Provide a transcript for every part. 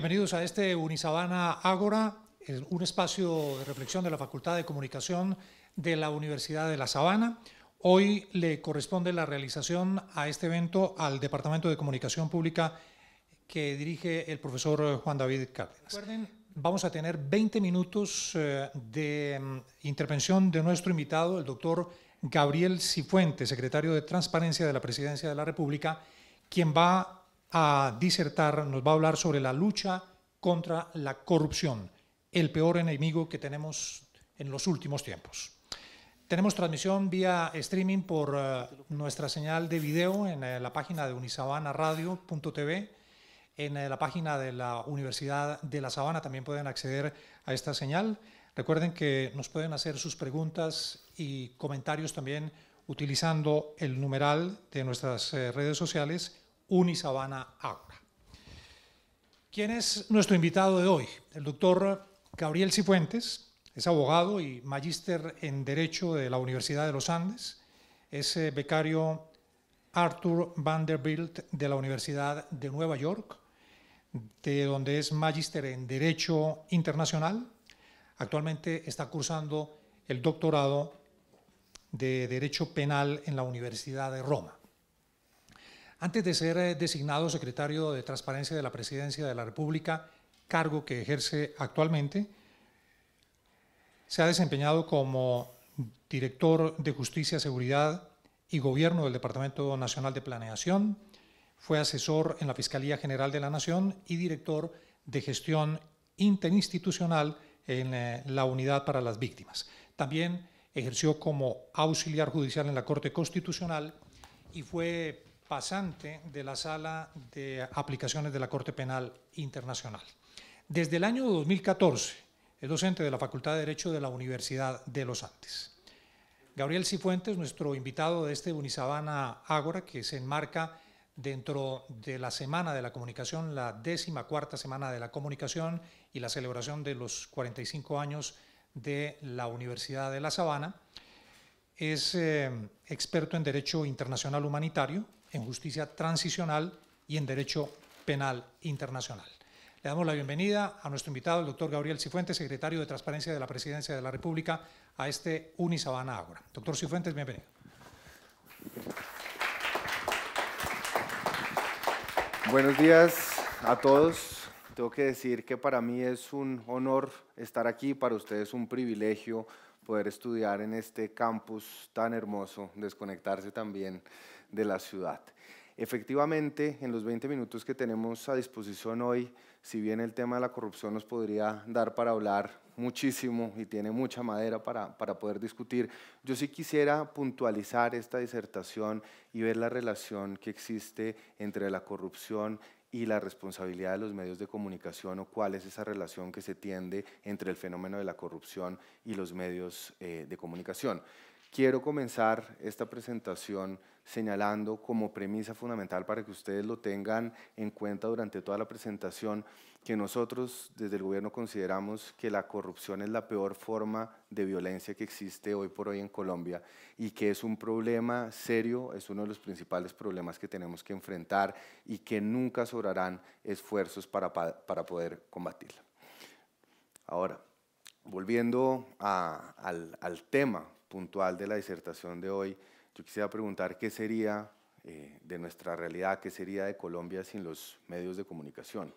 Bienvenidos a este Unisabana Ágora, un espacio de reflexión de la Facultad de Comunicación de la Universidad de La Sabana. Hoy le corresponde la realización a este evento al Departamento de Comunicación Pública que dirige el profesor Juan David Cárdenas. Recuerden, vamos a tener 20 minutos de intervención de nuestro invitado, el doctor Gabriel Cifuentes, secretario de Transparencia de la Presidencia de la República, quien va a disertar, nos va a hablar sobre la lucha contra la corrupción, el peor enemigo que tenemos en los últimos tiempos. Tenemos transmisión vía streaming por nuestra señal de video en la página de unisabanaradio.tv, en la página de la Universidad de La Sabana también pueden acceder a esta señal. Recuerden que nos pueden hacer sus preguntas y comentarios también utilizando el numeral de nuestras redes sociales Unisabana Ágora. ¿Quién es nuestro invitado de hoy? El doctor Gabriel Cifuentes es abogado y magíster en Derecho de la Universidad de los Andes, es becario Arthur Vanderbilt de la Universidad de Nueva York, de donde es magíster en Derecho Internacional. Actualmente está cursando el doctorado de Derecho Penal en la Universidad de Roma. Antes de ser designado secretario de Transparencia de la Presidencia de la República, cargo que ejerce actualmente, se ha desempeñado como director de Justicia, Seguridad y Gobierno del Departamento Nacional de Planeación, fue asesor en la Fiscalía General de la Nación y director de Gestión Interinstitucional en la Unidad para las Víctimas. También ejerció como auxiliar judicial en la Corte Constitucional y fue pasante de la Sala de Aplicaciones de la Corte Penal Internacional. Desde el año 2014 es docente de la Facultad de Derecho de la Universidad de los Andes. Gabriel Cifuentes, nuestro invitado de este Unisabana Ágora, que se enmarca dentro de la Semana de la Comunicación, la 14ª Semana de la Comunicación y la celebración de los 45 años de la Universidad de La Sabana. Es experto en Derecho Internacional Humanitario, en Justicia Transicional y en Derecho Penal Internacional. Le damos la bienvenida a nuestro invitado, el doctor Gabriel Cifuentes, secretario de Transparencia de la Presidencia de la República, a este Unisabana Ágora. Doctor Cifuentes, bienvenido. Buenos días a todos. Tengo que decir que para mí es un honor estar aquí, para ustedes un privilegio poder estudiar en este campus tan hermoso, desconectarse también de la ciudad. Efectivamente, en los 20 minutos que tenemos a disposición hoy, si bien el tema de la corrupción nos podría dar para hablar muchísimo y tiene mucha madera para poder discutir, yo sí quisiera puntualizar esta disertación y ver la relación que existe entre la corrupción y la responsabilidad de los medios de comunicación, o cuál es esa relación que se tiende entre el fenómeno de la corrupción y los medios de comunicación. Quiero comenzar esta presentación señalando como premisa fundamental para que ustedes lo tengan en cuenta durante toda la presentación, que nosotros desde el gobierno consideramos que la corrupción es la peor forma de violencia que existe hoy por hoy en Colombia y que es un problema serio, es uno de los principales problemas que tenemos que enfrentar y que nunca sobrarán esfuerzos para poder combatirla. Ahora, volviendo al tema puntual de la disertación de hoy, yo quisiera preguntar qué sería de nuestra realidad, qué sería de Colombia sin los medios de comunicación.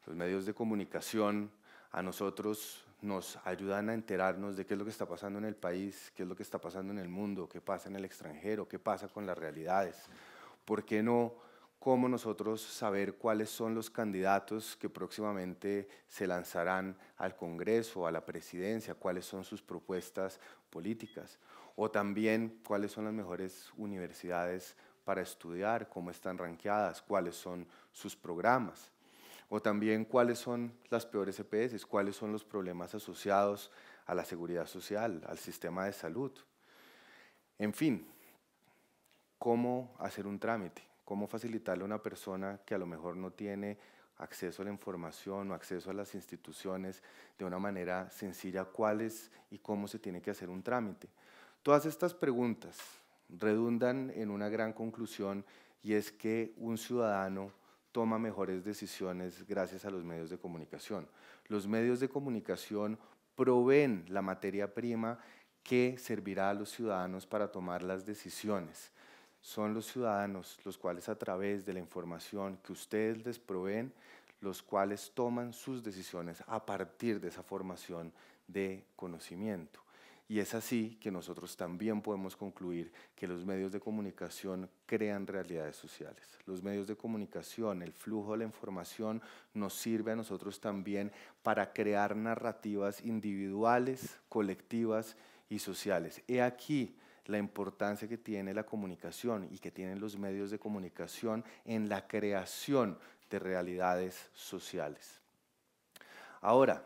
Los medios de comunicación a nosotros nos ayudan a enterarnos de qué es lo que está pasando en el país, qué es lo que está pasando en el mundo, qué pasa en el extranjero, qué pasa con las realidades. ¿Por qué no? ¿Cómo nosotros saber cuáles son los candidatos que próximamente se lanzarán al Congreso, a la presidencia, cuáles son sus propuestas políticas? O también cuáles son las mejores universidades para estudiar, cómo están rankeadas, cuáles son sus programas. O también cuáles son las peores EPS, cuáles son los problemas asociados a la seguridad social, al sistema de salud. En fin, cómo hacer un trámite, cómo facilitarle a una persona que a lo mejor no tiene acceso a la información o acceso a las instituciones de una manera sencilla, cuáles y cómo se tiene que hacer un trámite. Todas estas preguntas redundan en una gran conclusión, y es que un ciudadano toma mejores decisiones gracias a los medios de comunicación. Los medios de comunicación proveen la materia prima que servirá a los ciudadanos para tomar las decisiones. Son los ciudadanos los cuales a través de la información que ustedes les proveen, los cuales toman sus decisiones a partir de esa formación de conocimiento. Y es así que nosotros también podemos concluir que los medios de comunicación crean realidades sociales. Los medios de comunicación, el flujo de la información nos sirve a nosotros también para crear narrativas individuales, colectivas y sociales. He aquí la importancia que tiene la comunicación y que tienen los medios de comunicación en la creación de realidades sociales. Ahora,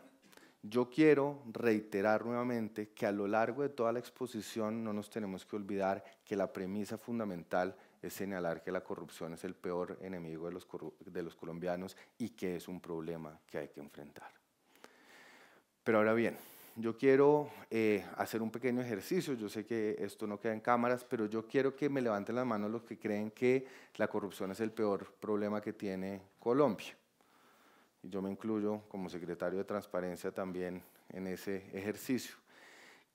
yo quiero reiterar nuevamente que a lo largo de toda la exposición no nos tenemos que olvidar que la premisa fundamental es señalar que la corrupción es el peor enemigo de los colombianos y que es un problema que hay que enfrentar. Pero ahora bien, yo quiero hacer un pequeño ejercicio. Yo sé que esto no queda en cámaras, pero yo quiero que me levanten las manos los que creen que la corrupción es el peor problema que tiene Colombia. Y yo me incluyo como secretario de Transparencia también en ese ejercicio.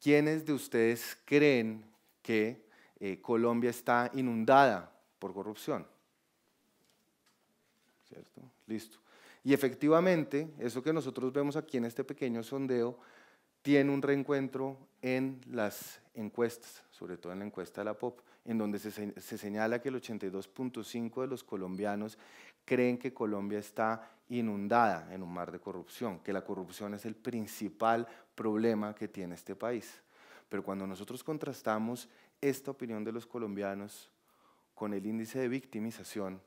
¿Quiénes de ustedes creen que Colombia está inundada por corrupción? ¿Cierto? Listo. Y efectivamente, eso que nosotros vemos aquí en este pequeño sondeo tiene un reencuentro en las encuestas, sobre todo en la encuesta de la POP, en donde se señala que el 82.5% de los colombianos creen que Colombia está inundada en un mar de corrupción, que la corrupción es el principal problema que tiene este país. Pero cuando nosotros contrastamos esta opinión de los colombianos con el índice de victimización,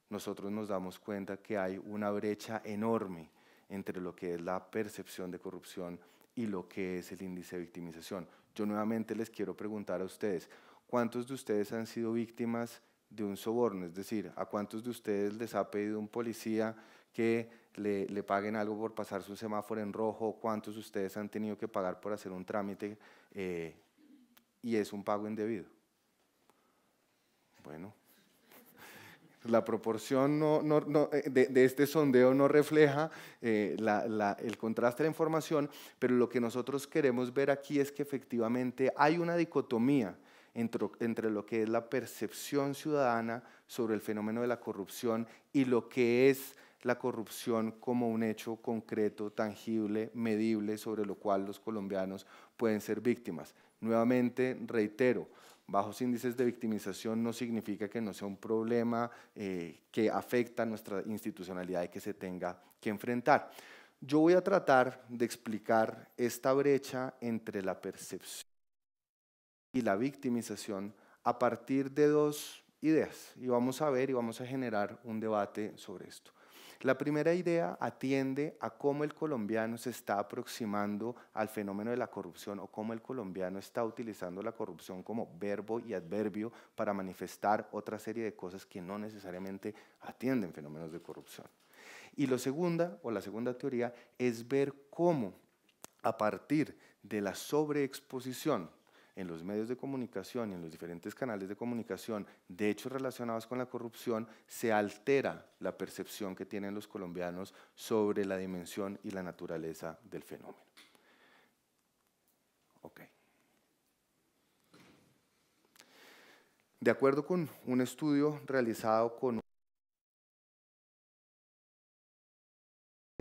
nosotros nos damos cuenta que hay una brecha enorme entre lo que es la percepción de corrupción y lo que es el índice de victimización. Yo nuevamente les quiero preguntar a ustedes, ¿cuántos de ustedes han sido víctimas de un soborno? Es decir, ¿a cuántos de ustedes les ha pedido un policía que le paguen algo por pasar su semáforo en rojo? ¿Cuántos de ustedes han tenido que pagar por hacer un trámite y es un pago indebido? Bueno, la proporción de este sondeo no refleja el contraste de la información, pero lo que nosotros queremos ver aquí es que efectivamente hay una dicotomía entre lo que es la percepción ciudadana sobre el fenómeno de la corrupción y lo que es la corrupción como un hecho concreto, tangible, medible, sobre lo cual los colombianos pueden ser víctimas. Nuevamente, reitero, bajos índices de victimización no significa que no sea un problema que afecta a nuestra institucionalidad y que se tenga que enfrentar. Yo voy a tratar de explicar esta brecha entre la percepción y la victimización a partir de dos ideas y vamos a ver y vamos a generar un debate sobre esto. La primera idea atiende a cómo el colombiano se está aproximando al fenómeno de la corrupción o cómo el colombiano está utilizando la corrupción como verbo y adverbio para manifestar otra serie de cosas que no necesariamente atienden fenómenos de corrupción. Y la segunda teoría es ver cómo a partir de la sobreexposición en los medios de comunicación y en los diferentes canales de comunicación de hechos relacionados con la corrupción, se altera la percepción que tienen los colombianos sobre la dimensión y la naturaleza del fenómeno. Ok. De acuerdo con un estudio realizado con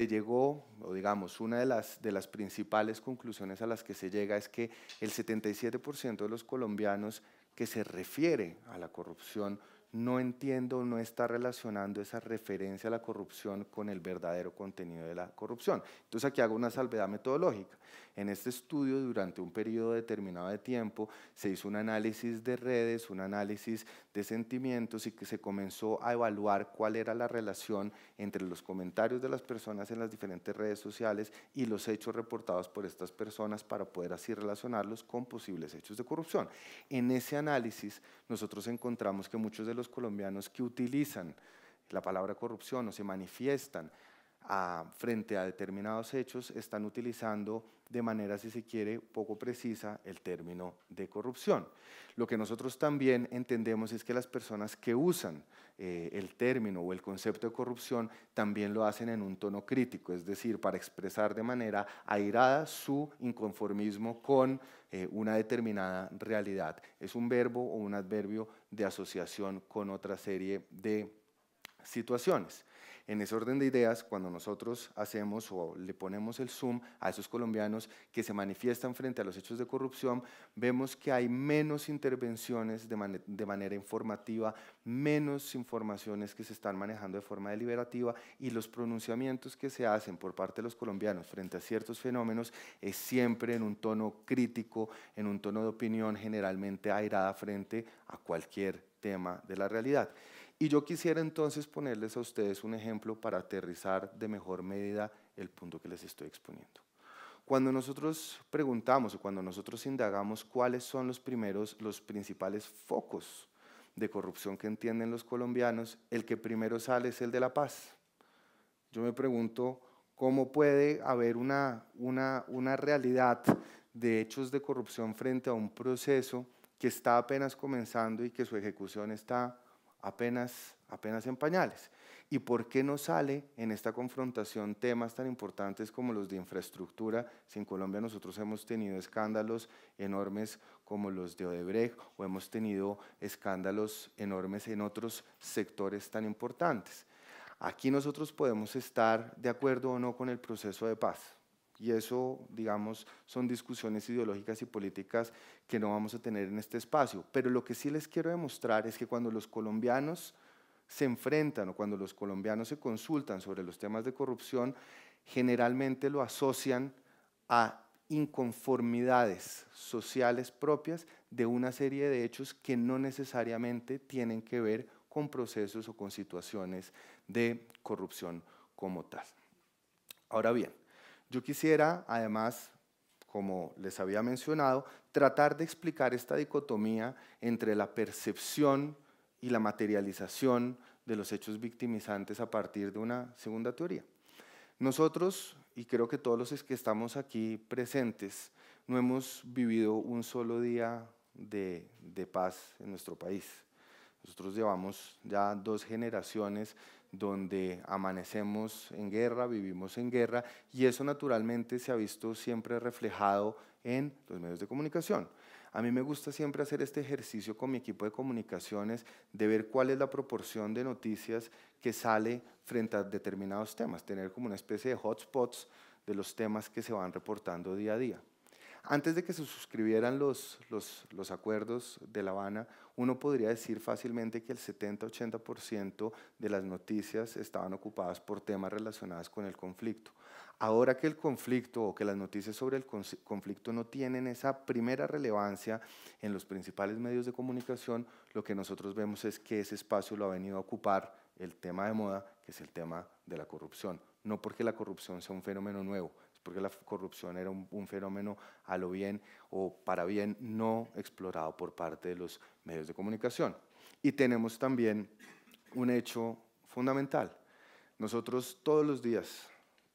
llegó, o digamos, una de las principales conclusiones a las que se llega es que el 77% de los colombianos que se refiere a la corrupción no entiende o no está relacionando esa referencia a la corrupción con el verdadero contenido de la corrupción. Entonces aquí hago una salvedad metodológica. En este estudio, durante un periodo determinado de tiempo, se hizo un análisis de redes, un análisis de sentimientos y que se comenzó a evaluar cuál era la relación entre los comentarios de las personas en las diferentes redes sociales y los hechos reportados por estas personas para poder así relacionarlos con posibles hechos de corrupción. En ese análisis nosotros encontramos que muchos de los colombianos que utilizan la palabra corrupción o se manifiestan frente a determinados hechos están utilizando de manera, si se quiere, poco precisa el término de corrupción. Lo que nosotros también entendemos es que las personas que usan el término o el concepto de corrupción también lo hacen en un tono crítico, es decir, para expresar de manera airada su inconformismo con una determinada realidad. Es un verbo o un adverbio de asociación con otra serie de situaciones. En ese orden de ideas, cuando nosotros hacemos o le ponemos el zoom a esos colombianos que se manifiestan frente a los hechos de corrupción, vemos que hay menos intervenciones de manera informativa, menos informaciones que se están manejando de forma deliberativa, y los pronunciamientos que se hacen por parte de los colombianos frente a ciertos fenómenos es siempre en un tono crítico, en un tono de opinión generalmente airada frente a cualquier tema de la realidad. Y yo quisiera entonces ponerles a ustedes un ejemplo para aterrizar de mejor medida el punto que les estoy exponiendo. Cuando nosotros preguntamos o cuando nosotros indagamos cuáles son los principales focos de corrupción que entienden los colombianos, el que primero sale es el de la paz. Yo me pregunto cómo puede haber una realidad de hechos de corrupción frente a un proceso que está apenas comenzando y que su ejecución está apenas en pañales. ¿Y por qué no sale en esta confrontación temas tan importantes como los de infraestructura? Si en Colombia nosotros hemos tenido escándalos enormes como los de Odebrecht, o hemos tenido escándalos enormes en otros sectores tan importantes. Aquí nosotros podemos estar de acuerdo o no con el proceso de paz. Y eso, digamos, son discusiones ideológicas y políticas que no vamos a tener en este espacio. Pero lo que sí les quiero demostrar es que cuando los colombianos se enfrentan o cuando los colombianos se consultan sobre los temas de corrupción, generalmente lo asocian a inconformidades sociales propias de una serie de hechos que no necesariamente tienen que ver con procesos o con situaciones de corrupción como tal. Ahora bien, yo quisiera, además, como les había mencionado, tratar de explicar esta dicotomía entre la percepción y la materialización de los hechos victimizantes a partir de una segunda teoría. Nosotros, y creo que todos los que estamos aquí presentes, no hemos vivido un solo día de paz en nuestro país. Nosotros llevamos ya 2 generaciones donde amanecemos en guerra, vivimos en guerra, y eso naturalmente se ha visto siempre reflejado en los medios de comunicación. A mí me gusta siempre hacer este ejercicio con mi equipo de comunicaciones de ver cuál es la proporción de noticias que sale frente a determinados temas, tener como una especie de hotspots de los temas que se van reportando día a día. Antes de que se suscribieran los acuerdos de La Habana, uno podría decir fácilmente que el 70-80% de las noticias estaban ocupadas por temas relacionados con el conflicto. Ahora que el conflicto o que las noticias sobre el conflicto no tienen esa primera relevancia en los principales medios de comunicación, lo que nosotros vemos es que ese espacio lo ha venido a ocupar el tema de moda, que es el tema de la corrupción. No porque la corrupción sea un fenómeno nuevo, porque la corrupción era un fenómeno a lo bien o para bien no explorado por parte de los medios de comunicación. Y tenemos también un hecho fundamental. Nosotros todos los días,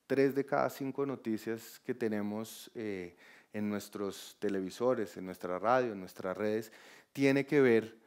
3 de cada 5 noticias que tenemos en nuestros televisores, en nuestra radio, en nuestras redes, tiene que ver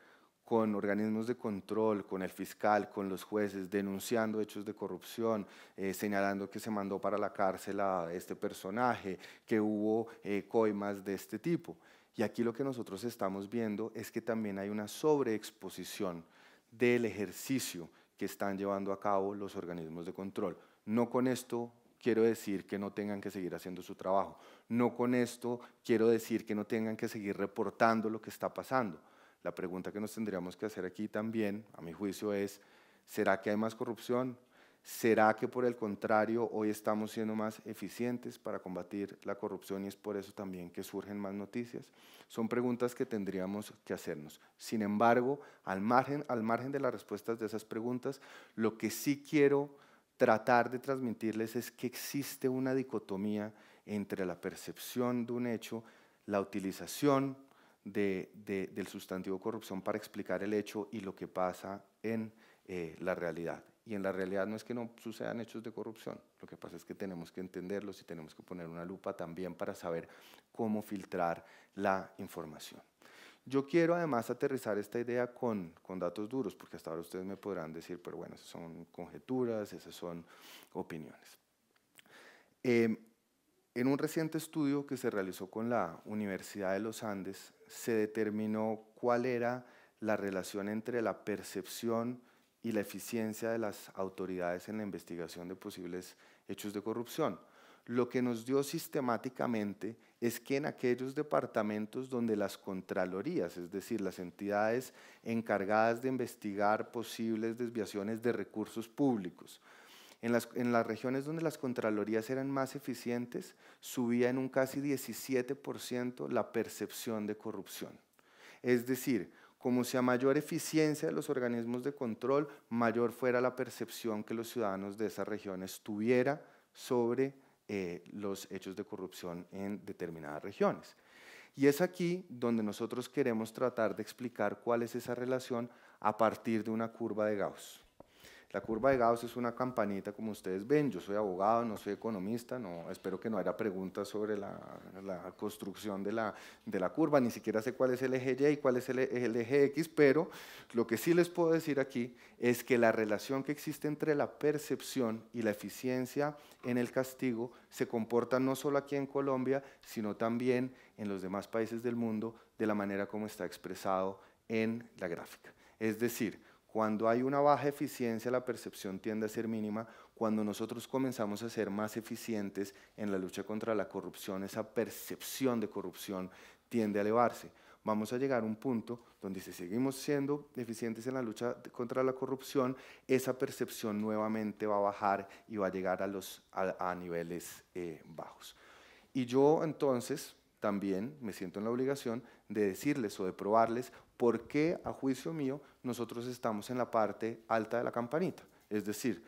con organismos de control, con el fiscal, con los jueces, denunciando hechos de corrupción, señalando que se mandó para la cárcel a este personaje, que hubo coimas de este tipo. Y aquí lo que nosotros estamos viendo es que también hay una sobreexposición del ejercicio que están llevando a cabo los organismos de control. No con esto quiero decir que no tengan que seguir haciendo su trabajo. No con esto quiero decir que no tengan que seguir reportando lo que está pasando. La pregunta que nos tendríamos que hacer aquí también, a mi juicio, es: ¿será que hay más corrupción? ¿Será que por el contrario hoy estamos siendo más eficientes para combatir la corrupción y es por eso también que surgen más noticias? Son preguntas que tendríamos que hacernos. Sin embargo, al margen de las respuestas de esas preguntas, lo que sí quiero tratar de transmitirles es que existe una dicotomía entre la percepción de un hecho, la utilización del sustantivo corrupción para explicar el hecho y lo que pasa en la realidad. y en la realidad no es que no sucedan hechos de corrupción, lo que pasa es que tenemos que entenderlos y tenemos que poner una lupa también para saber cómo filtrar la información. Yo quiero además aterrizar esta idea con datos duros, porque hasta ahora ustedes me podrán decir, pero bueno, esas son conjeturas, esas son opiniones. En un reciente estudio que se realizó con la Universidad de los Andes, se determinó cuál era la relación entre la percepción y la eficiencia de las autoridades en la investigación de posibles hechos de corrupción. Lo que nos dio sistemáticamente es que en aquellos departamentos donde las contralorías, es decir, las entidades encargadas de investigar posibles desviaciones de recursos públicos, en las regiones donde las contralorías eran más eficientes, subía en un casi 17% la percepción de corrupción. Es decir, como si a mayor eficiencia de los organismos de control, mayor fuera la percepción que los ciudadanos de esas regiones tuviera sobre los hechos de corrupción en determinadas regiones. Y es aquí donde nosotros queremos tratar de explicar cuál es esa relación a partir de una curva de Gauss. La curva de Gauss es una campanita, como ustedes ven. Yo soy abogado, no soy economista, no, espero que no haya preguntas sobre la construcción de la curva, ni siquiera sé cuál es el eje Y y cuál es el eje X, pero lo que sí les puedo decir aquí es que la relación que existe entre la percepción y la eficiencia en el castigo se comporta no solo aquí en Colombia, sino también en los demás países del mundo, de la manera como está expresado en la gráfica. Es decir, cuando hay una baja eficiencia, la percepción tiende a ser mínima. Cuando nosotros comenzamos a ser más eficientes en la lucha contra la corrupción, esa percepción de corrupción tiende a elevarse. Vamos a llegar a un punto donde si seguimos siendo eficientes en la lucha contra la corrupción, esa percepción nuevamente va a bajar y va a llegar a niveles bajos. Y yo entonces también me siento en la obligación de decirles o de probarles por qué, a juicio mío, nosotros estamos en la parte alta de la campanita. Es decir,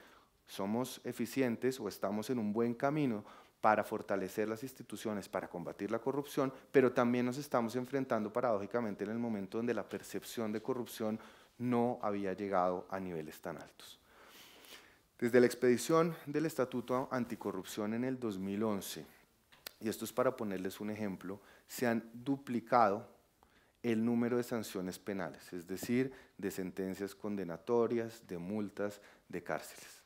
somos eficientes o estamos en un buen camino para fortalecer las instituciones, para combatir la corrupción, pero también nos estamos enfrentando paradójicamente en el momento donde la percepción de corrupción no había llegado a niveles tan altos. Desde la expedición del Estatuto Anticorrupción en el 2011, y esto es para ponerles un ejemplo, se han duplicado el número de sanciones penales, es decir, de sentencias condenatorias, de multas, de cárceles,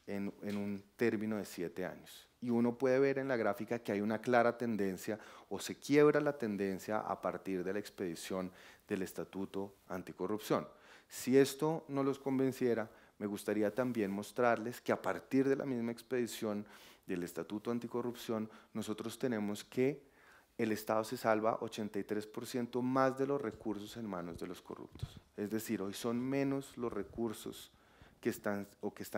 en un término de 7 años. Y uno puede ver en la gráfica que hay una clara tendencia o se quiebra la tendencia a partir de la expedición del Estatuto Anticorrupción. Si esto no los convenciera, me gustaría también mostrarles que a partir de la misma expedición del Estatuto Anticorrupción, nosotros tenemos que el Estado se salva 83% más de los recursos en manos de los corruptos. Es decir, hoy son menos los recursos que están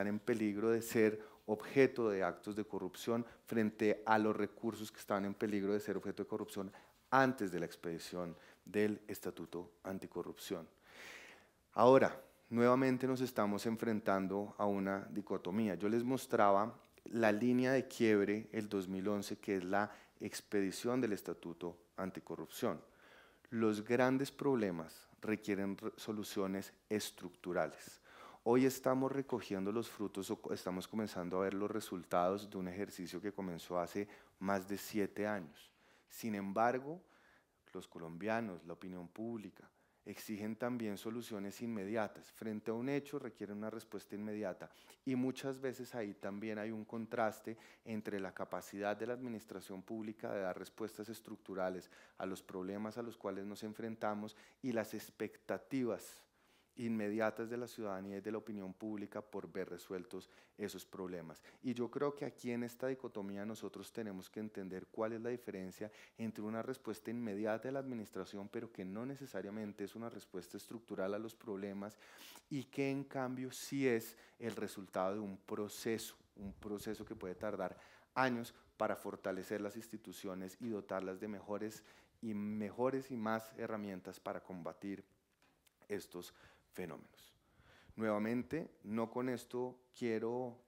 en peligro de ser objeto de actos de corrupción frente a los recursos que estaban en peligro de ser objeto de corrupción antes de la expedición del Estatuto Anticorrupción. Ahora, nuevamente nos estamos enfrentando a una dicotomía. Yo les mostraba la línea de quiebre el 2011, que es la expedición del Estatuto Anticorrupción. Los grandes problemas requieren soluciones estructurales. Hoy estamos recogiendo los frutos o estamos comenzando a ver los resultados de un ejercicio que comenzó hace más de 7 años. Sin embargo, los colombianos, la opinión pública, exigen también soluciones inmediatas. Frente a un hecho requieren una respuesta inmediata y muchas veces ahí también hay un contraste entre la capacidad de la administración pública de dar respuestas estructurales a los problemas a los cuales nos enfrentamos y las expectativas inmediatas de la ciudadanía y de la opinión pública por ver resueltos esos problemas. Y yo creo que aquí en esta dicotomía nosotros tenemos que entender cuál es la diferencia entre una respuesta inmediata de la administración, pero que no necesariamente es una respuesta estructural a los problemas, y que en cambio sí es el resultado de un proceso que puede tardar años para fortalecer las instituciones y dotarlas de mejores y más herramientas para combatir estos fenómenos. Nuevamente, no con esto quiero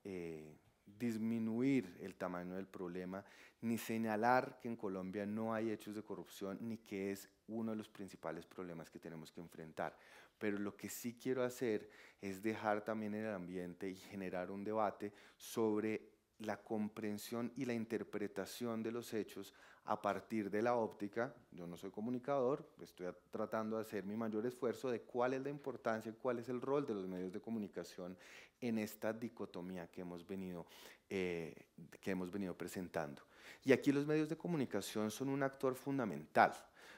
disminuir el tamaño del problema, ni señalar que en Colombia no hay hechos de corrupción, ni que es uno de los principales problemas que tenemos que enfrentar. pero lo que sí quiero hacer es dejar también en el ambiente y generar un debate sobre la comprensión y la interpretación de los hechos a partir de la óptica. Yo no soy comunicador, estoy tratando de hacer mi mayor esfuerzo de cuál es la importancia y cuál es el rol de los medios de comunicación en esta dicotomía que hemos venido presentando. Y aquí los medios de comunicación son un actor fundamental.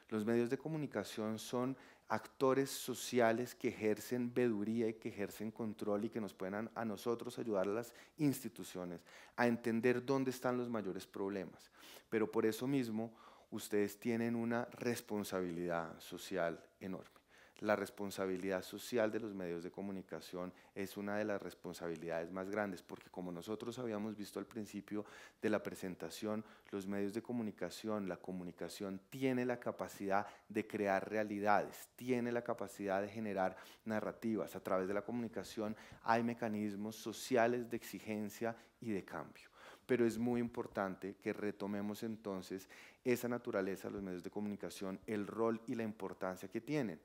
Los medios de comunicación son actores sociales que ejercen veeduría y que ejercen control y que nos pueden a nosotros ayudar a las instituciones a entender dónde están los mayores problemas. Pero por eso mismo ustedes tienen una responsabilidad social enorme. La responsabilidad social de los medios de comunicación es una de las responsabilidades más grandes, porque como nosotros habíamos visto al principio de la presentación, los medios de comunicación, la comunicación tiene la capacidad de crear realidades, tiene la capacidad de generar narrativas. A través de la comunicación hay mecanismos sociales de exigencia y de cambio. Pero es muy importante que retomemos entonces esa naturaleza de los medios de comunicación, el rol y la importancia que tienen.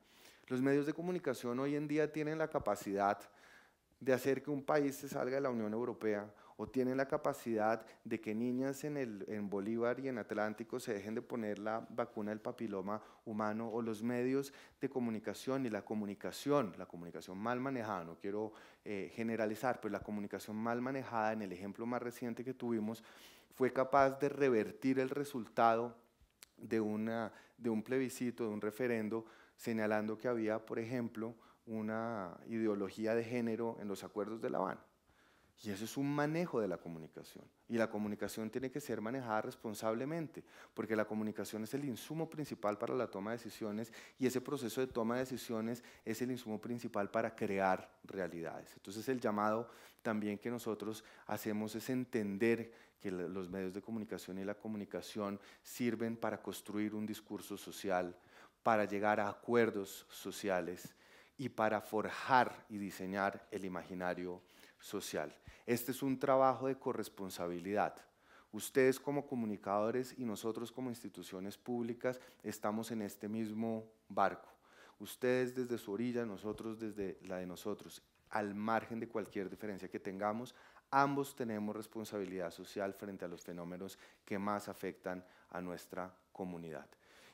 Los medios de comunicación hoy en día tienen la capacidad de hacer que un país se salga de la Unión Europea, o tienen la capacidad de que niñas en Bolívar y en Atlántico se dejen de poner la vacuna del papiloma humano, o los medios de comunicación y la comunicación mal manejada, no quiero generalizar, pero la comunicación mal manejada, en el ejemplo más reciente que tuvimos, fue capaz de revertir el resultado de un plebiscito, de un referendo, señalando que había, por ejemplo, una ideología de género en los acuerdos de La Habana. Y eso es un manejo de la comunicación. Y la comunicación tiene que ser manejada responsablemente, porque la comunicación es el insumo principal para la toma de decisiones, y ese proceso de toma de decisiones es el insumo principal para crear realidades. Entonces el llamado también que nosotros hacemos es entender que los medios de comunicación y la comunicación sirven para construir un discurso social, para llegar a acuerdos sociales y para forjar y diseñar el imaginario social. Este es un trabajo de corresponsabilidad. Ustedes como comunicadores y nosotros como instituciones públicas estamos en este mismo barco. Ustedes desde su orilla, nosotros desde la de nosotros. Al margen de cualquier diferencia que tengamos, ambos tenemos responsabilidad social frente a los fenómenos que más afectan a nuestra comunidad.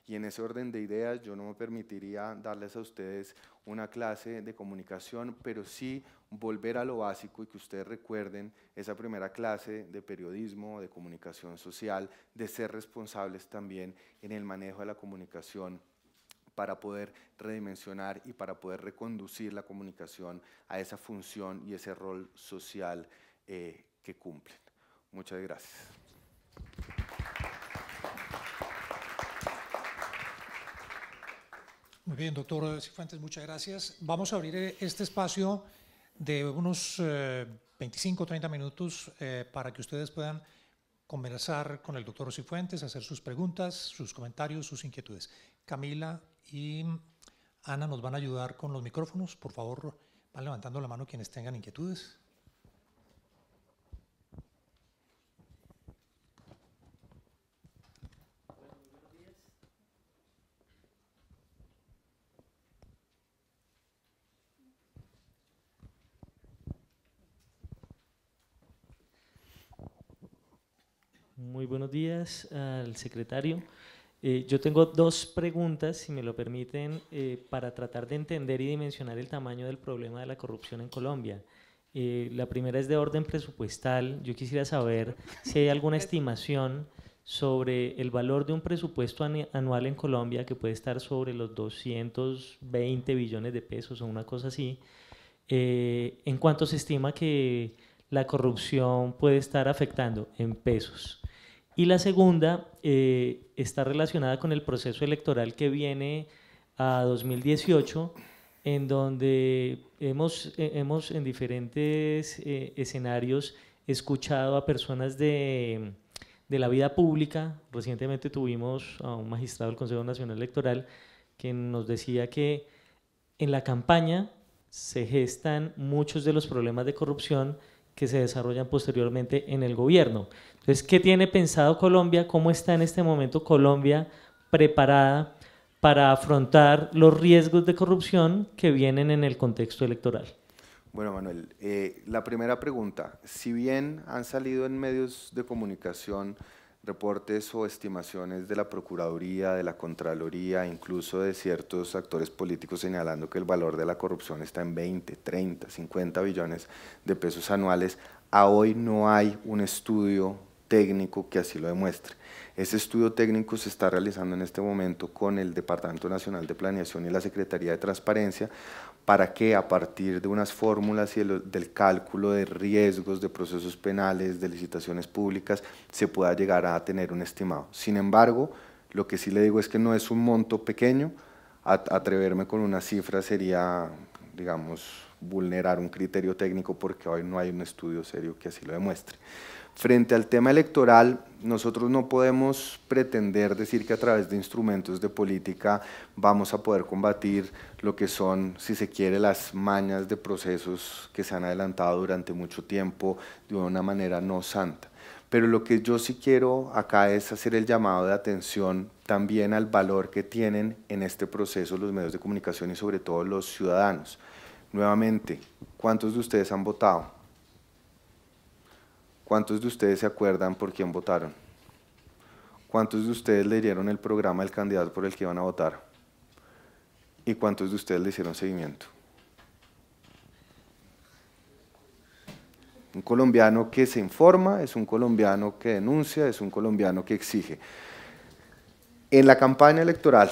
Y en ese orden de ideas yo no me permitiría darles a ustedes una clase de comunicación, pero sí volver a lo básico y que ustedes recuerden esa primera clase de periodismo, de comunicación social, de ser responsables también en el manejo de la comunicación para poder redimensionar y para poder reconducir la comunicación a esa función y ese rol social que cumplen. Muchas gracias. Muy bien, doctor Cifuentes, muchas gracias. Vamos a abrir este espacio de unos 25 o 30 minutos para que ustedes puedan conversar con el doctor Cifuentes, hacer sus preguntas, sus comentarios, sus inquietudes. Camila y Ana nos van a ayudar con los micrófonos. Por favor, van levantando la mano quienes tengan inquietudes. Muy buenos días al secretario. Yo tengo dos preguntas, si me lo permiten, para tratar de entender y dimensionar el tamaño del problema de la corrupción en Colombia. La primera es de orden presupuestal. Yo quisiera saber si hay alguna estimación sobre el valor de un presupuesto anual en Colombia, que puede estar sobre los 220 billones de pesos o una cosa así. ¿En cuánto se estima que la corrupción puede estar afectando en pesos? Y la segunda está relacionada con el proceso electoral que viene a 2018, en donde hemos en diferentes escenarios escuchado a personas de la vida pública. Recientemente tuvimos a un magistrado del Consejo Nacional Electoral que nos decía que en la campaña se gestan muchos de los problemas de corrupción que se desarrollan posteriormente en el gobierno. Entonces, ¿qué tiene pensado Colombia? ¿Cómo está en este momento Colombia preparada para afrontar los riesgos de corrupción que vienen en el contexto electoral? Bueno, Manuel, la primera pregunta, si bien han salido en medios de comunicación reportes o estimaciones de la Procuraduría, de la Contraloría, incluso de ciertos actores políticos señalando que el valor de la corrupción está en 20, 30, 50 billones de pesos anuales, a hoy no hay un estudio técnico que así lo demuestre. Ese estudio técnico se está realizando en este momento con el Departamento Nacional de Planeación y la Secretaría de Transparencia para que a partir de unas fórmulas y del cálculo de riesgos de procesos penales, de licitaciones públicas, se pueda llegar a tener un estimado. Sin embargo, lo que sí le digo es que no es un monto pequeño, atreverme con una cifra sería, digamos, vulnerar un criterio técnico porque hoy no hay un estudio serio que así lo demuestre. Frente al tema electoral, nosotros no podemos pretender decir que a través de instrumentos de política vamos a poder combatir lo que son, si se quiere, las mañas de procesos que se han adelantado durante mucho tiempo de una manera no santa. Pero lo que yo sí quiero acá es hacer el llamado de atención también al valor que tienen en este proceso los medios de comunicación y sobre todo los ciudadanos. Nuevamente, ¿cuántos de ustedes han votado? ¿Cuántos de ustedes se acuerdan por quién votaron? ¿Cuántos de ustedes leyeron el programa del candidato por el que iban a votar? ¿Y cuántos de ustedes le hicieron seguimiento? Un colombiano que se informa, es un colombiano que denuncia, es un colombiano que exige. En la campaña electoral,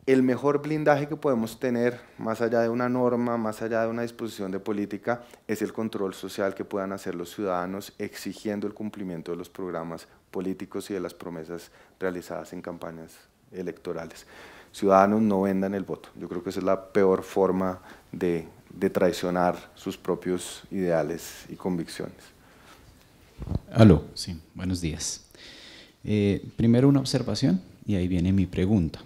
el mejor blindaje que podemos tener, más allá de una norma, más allá de una disposición de política, es el control social que puedan hacer los ciudadanos exigiendo el cumplimiento de los programas políticos y de las promesas realizadas en campañas electorales. Ciudadanos, no vendan el voto. Yo creo que esa es la peor forma de traicionar sus propios ideales y convicciones. Aló, sí, buenos días. Primero una observación y ahí viene mi pregunta.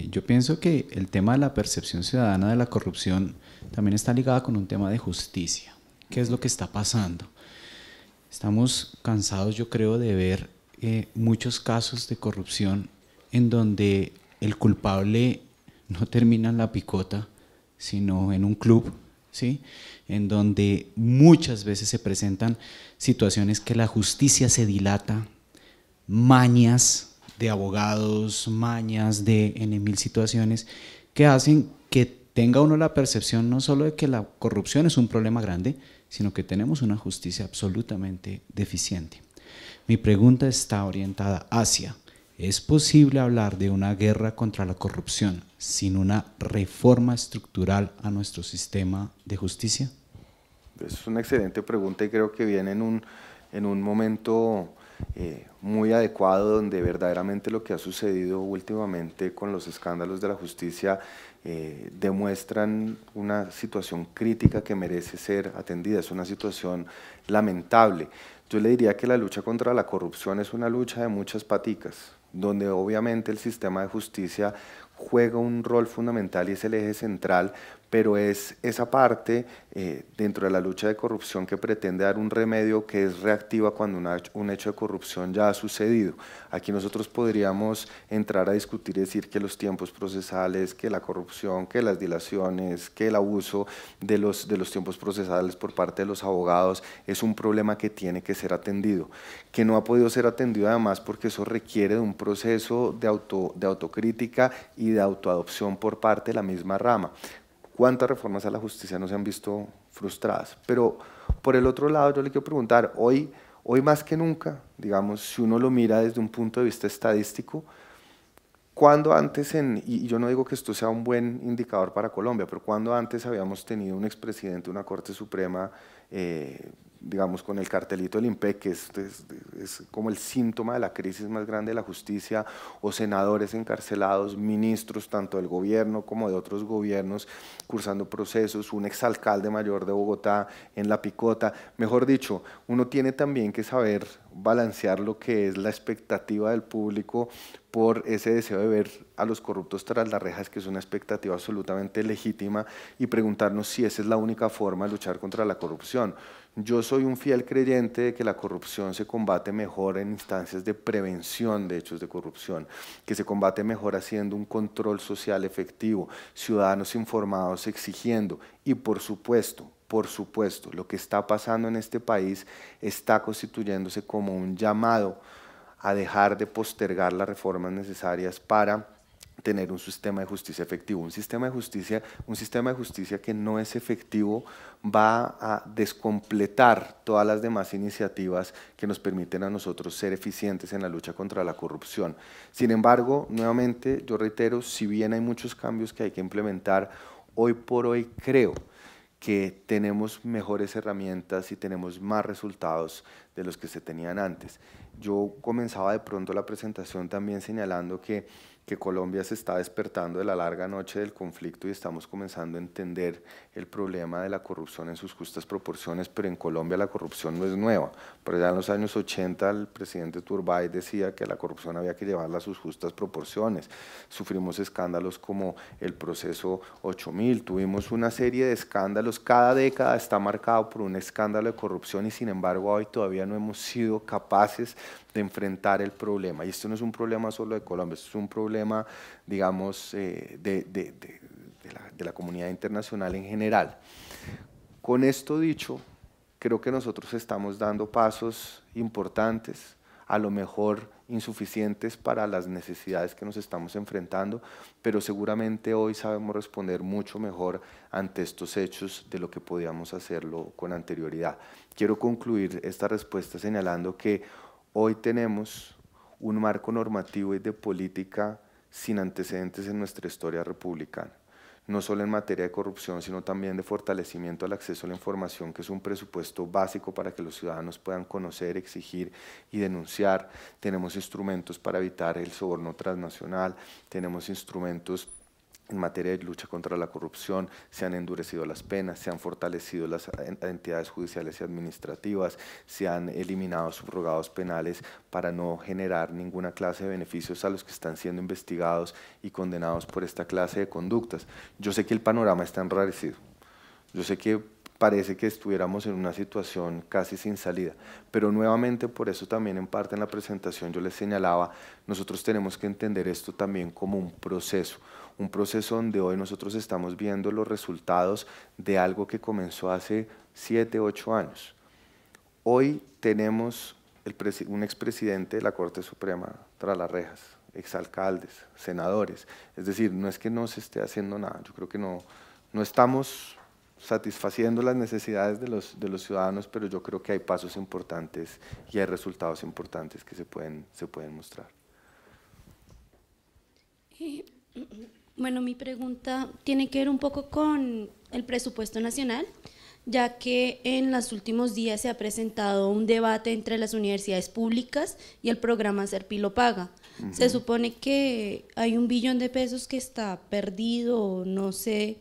Yo pienso que el tema de la percepción ciudadana de la corrupción también está ligada con un tema de justicia. ¿Qué es lo que está pasando? Estamos cansados, yo creo, de ver muchos casos de corrupción en donde el culpable no termina en la picota, sino en un club, ¿sí? En donde muchas veces se presentan situaciones que la justicia se dilata, mañas de abogados, mañas de en mil situaciones que hacen que tenga uno la percepción no solo de que la corrupción es un problema grande, sino que tenemos una justicia absolutamente deficiente. Mi pregunta está orientada hacia, ¿es posible hablar de una guerra contra la corrupción sin una reforma estructural a nuestro sistema de justicia? Es una excelente pregunta y creo que viene en un momento muy adecuado, donde verdaderamente lo que ha sucedido últimamente con los escándalos de la justicia demuestran una situación crítica que merece ser atendida. Es una situación lamentable. Yo le diría que la lucha contra la corrupción es una lucha de muchas paticas, donde obviamente el sistema de justicia juega un rol fundamental y es el eje central, pero es esa parte dentro de la lucha de corrupción que pretende dar un remedio que es reactiva cuando un hecho de corrupción ya ha sucedido. Aquí nosotros podríamos entrar a discutir y decir que los tiempos procesales, que la corrupción, que las dilaciones, que el abuso de los tiempos procesales por parte de los abogados es un problema que tiene que ser atendido, que no ha podido ser atendido además porque eso requiere de un proceso de autocrítica y de autoadopción por parte de la misma rama. ¿Cuántas reformas a la justicia no se han visto frustradas? Pero por el otro lado yo le quiero preguntar, hoy más que nunca, digamos, si uno lo mira desde un punto de vista estadístico, ¿cuándo antes, y yo no digo que esto sea un buen indicador para Colombia, pero cuándo antes habíamos tenido un expresidente de una Corte Suprema, digamos, con el cartelito del IMPEC, que es como el síntoma de la crisis más grande de la justicia, o senadores encarcelados, ministros tanto del gobierno como de otros gobiernos cursando procesos, un exalcalde mayor de Bogotá en la picota? Mejor dicho, uno tiene también que saber balancear lo que es la expectativa del público por ese deseo de ver a los corruptos tras las rejas, que es una expectativa absolutamente legítima, y preguntarnos si esa es la única forma de luchar contra la corrupción. Yo soy un fiel creyente de que la corrupción se combate mejor en instancias de prevención de hechos de corrupción, que se combate mejor haciendo un control social efectivo, ciudadanos informados exigiendo, y por supuesto, lo que está pasando en este país está constituyéndose como un llamado a dejar de postergar las reformas necesarias para tener un sistema de justicia efectivo. Un sistema de justicia que no es efectivo va a descompletar todas las demás iniciativas que nos permiten a nosotros ser eficientes en la lucha contra la corrupción. Sin embargo, nuevamente, yo reitero, si bien hay muchos cambios que hay que implementar, hoy por hoy creo que tenemos mejores herramientas y tenemos más resultados de los que se tenían antes. Yo comenzaba de pronto la presentación también señalando que Colombia se está despertando de la larga noche del conflicto y estamos comenzando a entender el problema de la corrupción en sus justas proporciones, pero en Colombia la corrupción no es nueva. Por allá en los años 80 el presidente Turbay decía que la corrupción había que llevarla a sus justas proporciones. Sufrimos escándalos como el proceso 8000, tuvimos una serie de escándalos, cada década está marcado por un escándalo de corrupción y sin embargo hoy todavía no hemos sido capaces de enfrentar el problema. Y esto no es un problema solo de Colombia, esto es un problema, digamos, de la comunidad internacional en general. Con esto dicho, creo que nosotros estamos dando pasos importantes, a lo mejor insuficientes para las necesidades que nos estamos enfrentando, pero seguramente hoy sabemos responder mucho mejor ante estos hechos de lo que podíamos hacerlo con anterioridad. Quiero concluir esta respuesta señalando que hoy tenemos un marco normativo y de política sin antecedentes en nuestra historia republicana, no solo en materia de corrupción, sino también de fortalecimiento al acceso a la información, que es un presupuesto básico para que los ciudadanos puedan conocer, exigir y denunciar. Tenemos instrumentos para evitar el soborno transnacional, tenemos instrumentos en materia de lucha contra la corrupción, se han endurecido las penas, se han fortalecido las entidades judiciales y administrativas, se han eliminado subrogados penales para no generar ninguna clase de beneficios a los que están siendo investigados y condenados por esta clase de conductas. Yo sé que el panorama está enrarecido, yo sé que parece que estuviéramos en una situación casi sin salida, pero nuevamente por eso también en parte en la presentación yo les señalaba, nosotros tenemos que entender esto también como un proceso donde hoy nosotros estamos viendo los resultados de algo que comenzó hace 7, 8 años. Hoy tenemos un expresidente de la Corte Suprema tras las rejas, exalcaldes, senadores, es decir, no es que no se esté haciendo nada, yo creo que no estamos satisfaciendo las necesidades de los ciudadanos, pero yo creo que hay pasos importantes y hay resultados importantes que se pueden mostrar. Bueno, mi pregunta tiene que ver un poco con el presupuesto nacional, ya que en los últimos días se ha presentado un debate entre las universidades públicas y el programa Serpilo Paga. Se supone que hay 1 billón de pesos que está perdido, no sé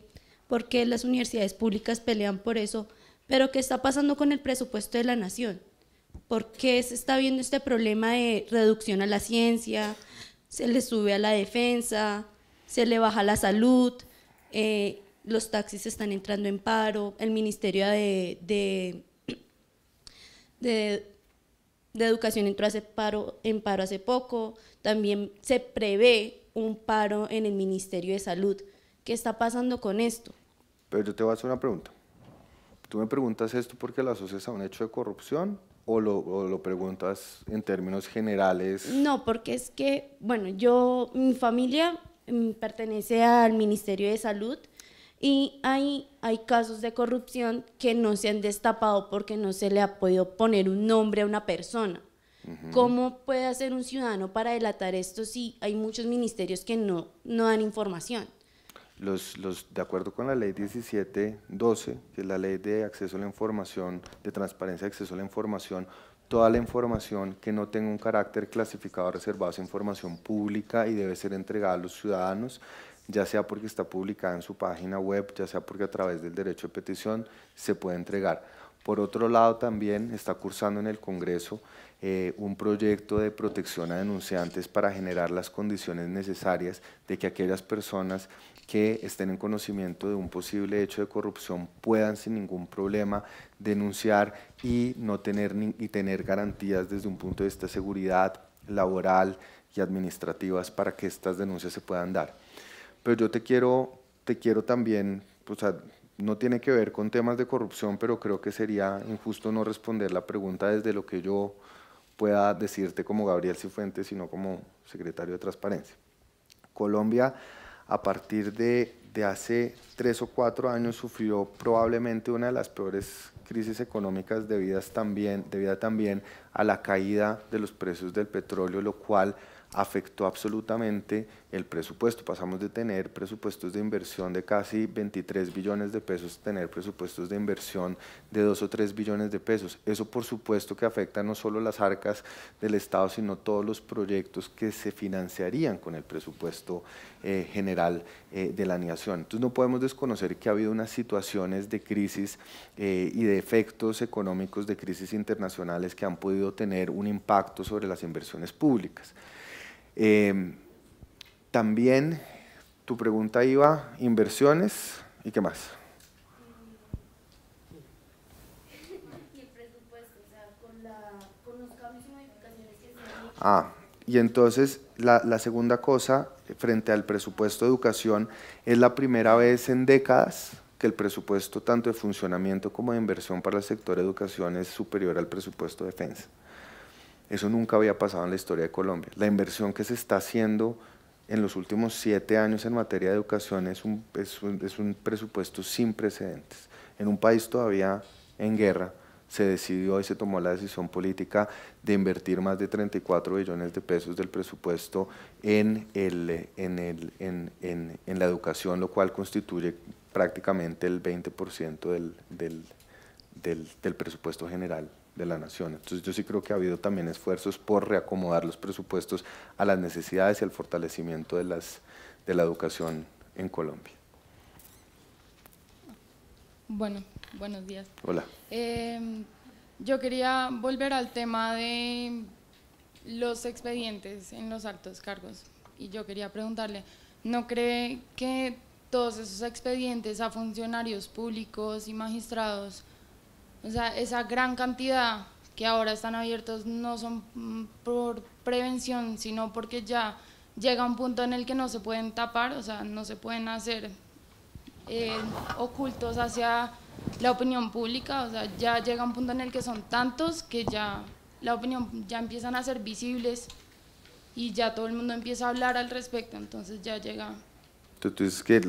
por qué las universidades públicas pelean por eso, pero ¿qué está pasando con el presupuesto de la nación? ¿Por qué se está viendo este problema de reducción a la ciencia, se le sube a la defensa, se le baja la salud, los taxis están entrando en paro, el Ministerio de Educación entró en paro hace poco, también se prevé un paro en el Ministerio de Salud? ¿Qué está pasando con esto? Pero yo te voy a hacer una pregunta. ¿Tú me preguntas esto porque lo asocias a un hecho de corrupción o lo preguntas en términos generales? No, porque es que, bueno, mi familia pertenece al Ministerio de Salud y hay casos de corrupción que no se han destapado porque no se le ha podido poner un nombre a una persona. ¿Cómo puede hacer un ciudadano para delatar esto si hay muchos ministerios que no dan información? De acuerdo con la ley 1712, que es la ley de acceso a la información, de transparencia de acceso a la información, toda la información que no tenga un carácter clasificado reservado es información pública y debe ser entregada a los ciudadanos, ya sea porque está publicada en su página web, ya sea porque a través del derecho de petición se puede entregar. Por otro lado, también está cursando en el Congreso un proyecto de protección a denunciantes para generar las condiciones necesarias de que aquellas personas que estén en conocimiento de un posible hecho de corrupción puedan sin ningún problema denunciar y tener garantías desde un punto de vista de seguridad laboral y administrativas para que estas denuncias se puedan dar. Pero yo te quiero también, o sea, no tiene que ver con temas de corrupción, pero creo que sería injusto no responder la pregunta desde lo que yo pueda decirte como Gabriel Cifuentes, sino como secretario de Transparencia. Colombia, a partir de hace 3 o 4 años, sufrió probablemente una de las peores crisis económicas debida también a la caída de los precios del petróleo, lo cual afectó absolutamente el presupuesto. Pasamos de tener presupuestos de inversión de casi 23 billones de pesos a tener presupuestos de inversión de 2 o 3 billones de pesos. Eso por supuesto que afecta no solo las arcas del Estado, sino todos los proyectos que se financiarían con el presupuesto general de la nación. Entonces no podemos desconocer que ha habido unas situaciones de crisis y de efectos económicos de crisis internacionales que han podido tener un impacto sobre las inversiones públicas. También tu pregunta iba, inversiones, ¿y qué más? Y el presupuesto, o sea, con los cambios y modificaciones que se han hecho. Y entonces la segunda cosa, frente al presupuesto de educación, es la primera vez en décadas que el presupuesto tanto de funcionamiento como de inversión para el sector de educación es superior al presupuesto de defensa. Eso nunca había pasado en la historia de Colombia. La inversión que se está haciendo en los últimos 7 años en materia de educación es un presupuesto sin precedentes. En un país todavía en guerra se decidió y se tomó la decisión política de invertir más de 34 billones de pesos del presupuesto en la educación, lo cual constituye prácticamente el 20% del presupuesto general de la nación. Entonces yo sí creo que ha habido también esfuerzos por reacomodar los presupuestos a las necesidades y al fortalecimiento de la educación en Colombia. Bueno, buenos días. Hola. Yo quería volver al tema de los expedientes en los altos cargos y yo quería preguntarle, ¿no cree que todos esos expedientes a funcionarios públicos y magistrados, o sea, esa gran cantidad que ahora están abiertos no son por prevención, sino porque ya llega un punto en el que no se pueden tapar, o sea, no se pueden hacer ocultos hacia la opinión pública, o sea, ya llega un punto en el que son tantos que ya la opinión ya empiezan a ser visibles y ya todo el mundo empieza a hablar al respecto, entonces ya llega. Entonces, que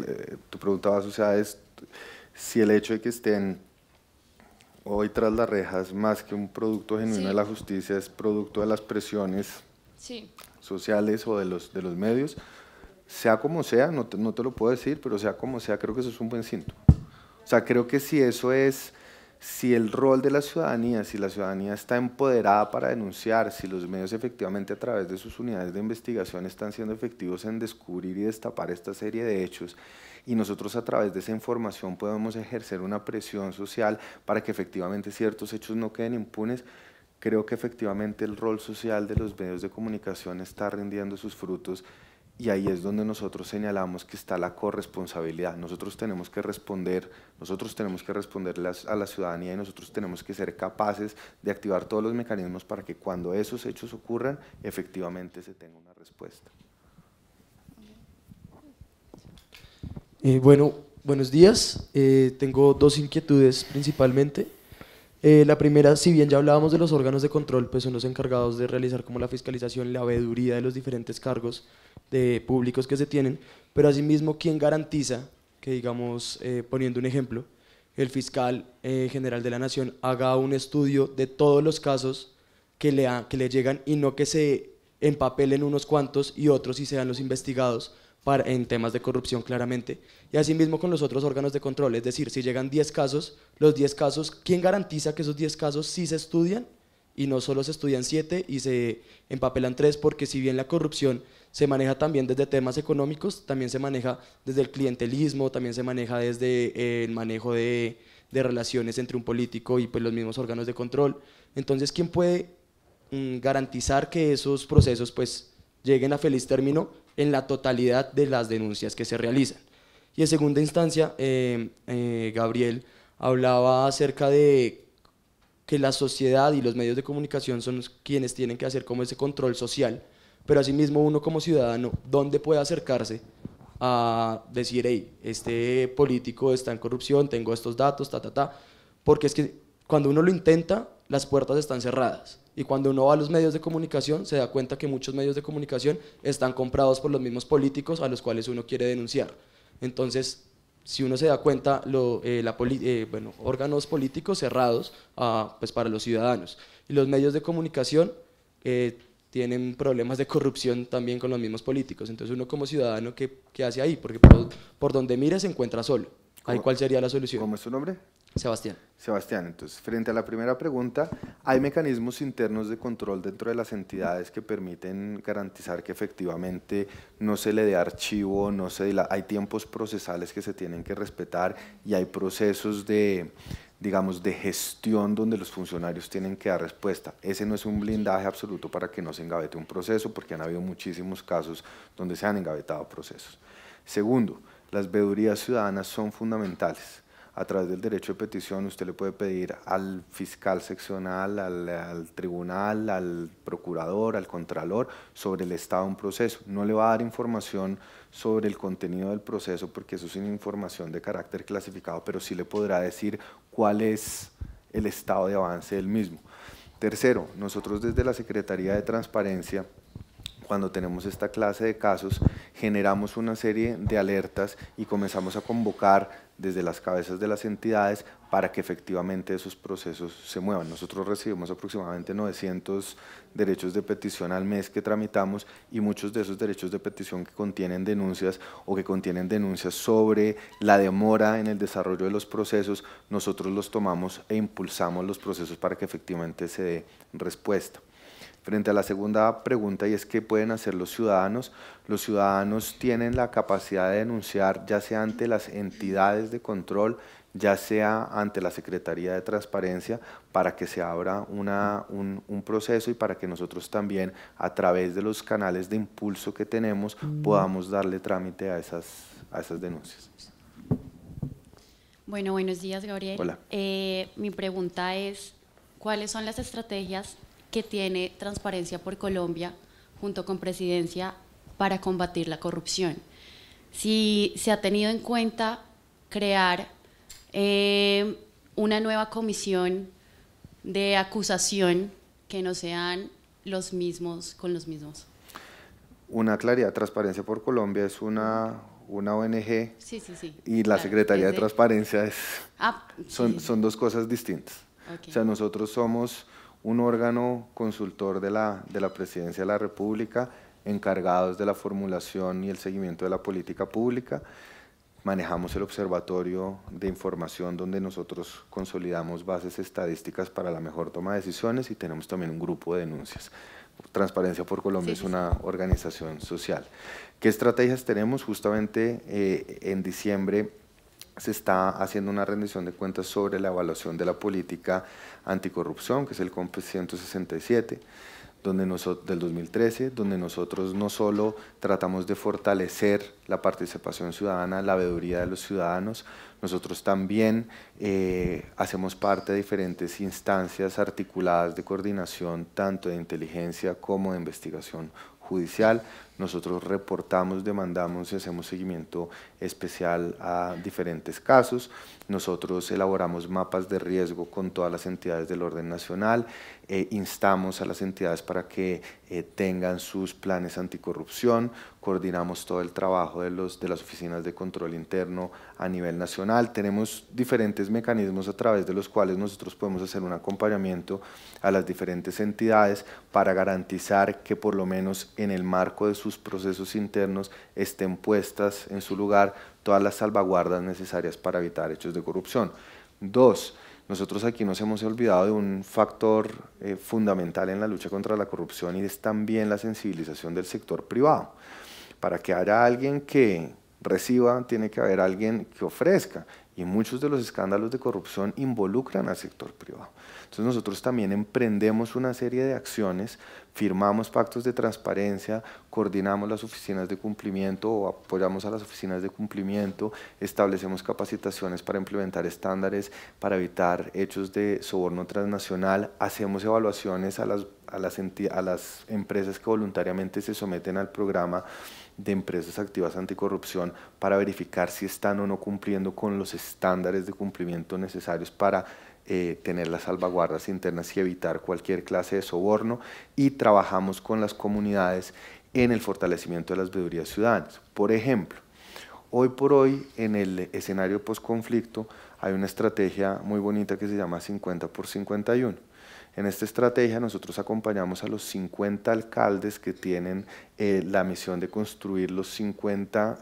tu pregunta va asociada es si el hecho de que estén hoy tras las rejas, más que un producto genuino de la justicia, es producto de las presiones sociales o de los medios, sea como sea, no te lo puedo decir, pero sea como sea, creo que eso es un buen síntoma. O sea, creo que si el rol de la ciudadanía, si la ciudadanía está empoderada para denunciar, si los medios efectivamente a través de sus unidades de investigación están siendo efectivos en descubrir y destapar esta serie de hechos, y nosotros a través de esa información podemos ejercer una presión social para que efectivamente ciertos hechos no queden impunes, creo que efectivamente el rol social de los medios de comunicación está rindiendo sus frutos. Y ahí es donde nosotros señalamos que está la corresponsabilidad. Nosotros tenemos que responderle a la ciudadanía y nosotros tenemos que ser capaces de activar todos los mecanismos para que cuando esos hechos ocurran, efectivamente se tenga una respuesta. Bueno, buenos días. Tengo dos inquietudes principalmente. La primera, si bien ya hablábamos de los órganos de control, pues son los encargados de realizar como la fiscalización, la veeduría de los diferentes cargos públicos que se tienen, pero asimismo, ¿quién garantiza que, digamos, poniendo un ejemplo, el fiscal general de la Nación haga un estudio de todos los casos que le llegan y no que se empapelen unos cuantos y otros sí sean los investigados en temas de corrupción claramente? Y asimismo con los otros órganos de control, es decir, si llegan 10 casos, los 10 casos, ¿quién garantiza que esos 10 casos sí se estudian y no solo se estudian 7 y se empapelan 3? Porque si bien la corrupción se maneja también desde temas económicos, también se maneja desde el clientelismo, también se maneja desde el manejo de de relaciones entre un político y pues los mismos órganos de control. Entonces, ¿quién puede garantizar que esos procesos pues lleguen a feliz término en la totalidad de las denuncias que se realizan? Y en segunda instancia, Gabriel hablaba acerca de que la sociedad y los medios de comunicación son quienes tienen que hacer como ese control social, pero asimismo uno como ciudadano, ¿dónde puede acercarse a decir, hey, este político está en corrupción, tengo estos datos, porque es que cuando uno lo intenta, las puertas están cerradas, y cuando uno va a los medios de comunicación, se da cuenta que muchos medios de comunicación están comprados por los mismos políticos a los cuales uno quiere denunciar. Entonces, si uno se da cuenta, órganos políticos cerrados pues para los ciudadanos, y los medios de comunicación tienen problemas de corrupción también con los mismos políticos. Entonces uno como ciudadano, ¿qué hace ahí? Porque por donde mire se encuentra solo. ¿Ahí cuál sería la solución? ¿Cómo es su nombre? Sebastián. Sebastián, entonces, frente a la primera pregunta, hay mecanismos internos de control dentro de las entidades que permiten garantizar que efectivamente no se le dé archivo, hay tiempos procesales que se tienen que respetar y hay procesos de gestión donde los funcionarios tienen que dar respuesta. Ese no es un blindaje absoluto para que no se engavete un proceso, porque han habido muchísimos casos donde se han engavetado procesos. Segundo, las veedurías ciudadanas son fundamentales. A través del derecho de petición usted le puede pedir al fiscal seccional, al tribunal, al procurador, al contralor sobre el estado de un proceso. No le va a dar información sobre el contenido del proceso porque eso es una información de carácter clasificado, pero sí le podrá decir cuál es el estado de avance del mismo. Tercero, nosotros desde la Secretaría de Transparencia, cuando tenemos esta clase de casos, generamos una serie de alertas y comenzamos a convocar desde las cabezas de las entidades para que efectivamente esos procesos se muevan. Nosotros recibimos aproximadamente 900 derechos de petición al mes que tramitamos y muchos de esos derechos de petición que contienen denuncias o que contienen denuncias sobre la demora en el desarrollo de los procesos, nosotros los tomamos e impulsamos los procesos para que efectivamente se dé respuesta. Frente a la segunda pregunta, y es ¿qué pueden hacer los ciudadanos? Los ciudadanos tienen la capacidad de denunciar ya sea ante las entidades de control, ya sea ante la Secretaría de Transparencia, para que se abra un proceso y para que nosotros también, a través de los canales de impulso que tenemos, podamos darle trámite a esas denuncias. Bueno, buenos días, Gabriel. Hola. Mi pregunta es, ¿cuáles son las estrategias que tiene Transparencia por Colombia junto con Presidencia para combatir la corrupción? Si se ha tenido en cuenta crear una nueva comisión de acusación que no sean los mismos con los mismos. Una claridad, Transparencia por Colombia es una ONG Sí. y la Secretaría de Transparencia sí. son dos cosas distintas. Okay. O sea, nosotros somos un órgano consultor de la Presidencia de la República, encargados de la formulación y el seguimiento de la política pública. Manejamos el observatorio de información donde nosotros consolidamos bases estadísticas para la mejor toma de decisiones y tenemos también un grupo de denuncias. Transparencia por Colombia es una organización social. ¿Qué estrategias tenemos? Justamente en diciembre se está haciendo una rendición de cuentas sobre la evaluación de la política anticorrupción, que es el COMPES 167, del 2013, donde nosotros no solo tratamos de fortalecer la participación ciudadana, la veeduría de los ciudadanos, nosotros también hacemos parte de diferentes instancias articuladas de coordinación, tanto de inteligencia como de investigación judicial. Nosotros reportamos, demandamos y hacemos seguimiento especial a diferentes casos. Nosotros elaboramos mapas de riesgo con todas las entidades del orden nacional, instamos a las entidades para que tengan sus planes anticorrupción, coordinamos todo el trabajo de las oficinas de control interno a nivel nacional. Tenemos diferentes mecanismos a través de los cuales nosotros podemos hacer un acompañamiento a las diferentes entidades para garantizar que por lo menos en el marco de sus procesos internos estén puestas en su lugar todas las salvaguardas necesarias para evitar hechos de corrupción. Dos, nosotros aquí nos hemos olvidado de un factor fundamental en la lucha contra la corrupción y es también la sensibilización del sector privado. Para que haya alguien que reciba, tiene que haber alguien que ofrezca. Y muchos de los escándalos de corrupción involucran al sector privado. Entonces nosotros también emprendemos una serie de acciones, firmamos pactos de transparencia, coordinamos las oficinas de cumplimiento o apoyamos a las oficinas de cumplimiento, establecemos capacitaciones para implementar estándares para evitar hechos de soborno transnacional, hacemos evaluaciones a las empresas que voluntariamente se someten al programa de empresas activas anticorrupción para verificar si están o no cumpliendo con los estándares de cumplimiento necesarios para tener las salvaguardas internas y evitar cualquier clase de soborno, y trabajamos con las comunidades en el fortalecimiento de las veedurías ciudadanas. Por ejemplo, hoy por hoy en el escenario post-conflicto hay una estrategia muy bonita que se llama 50 por 51. En esta estrategia nosotros acompañamos a los 50 alcaldes que tienen la misión de construir los 50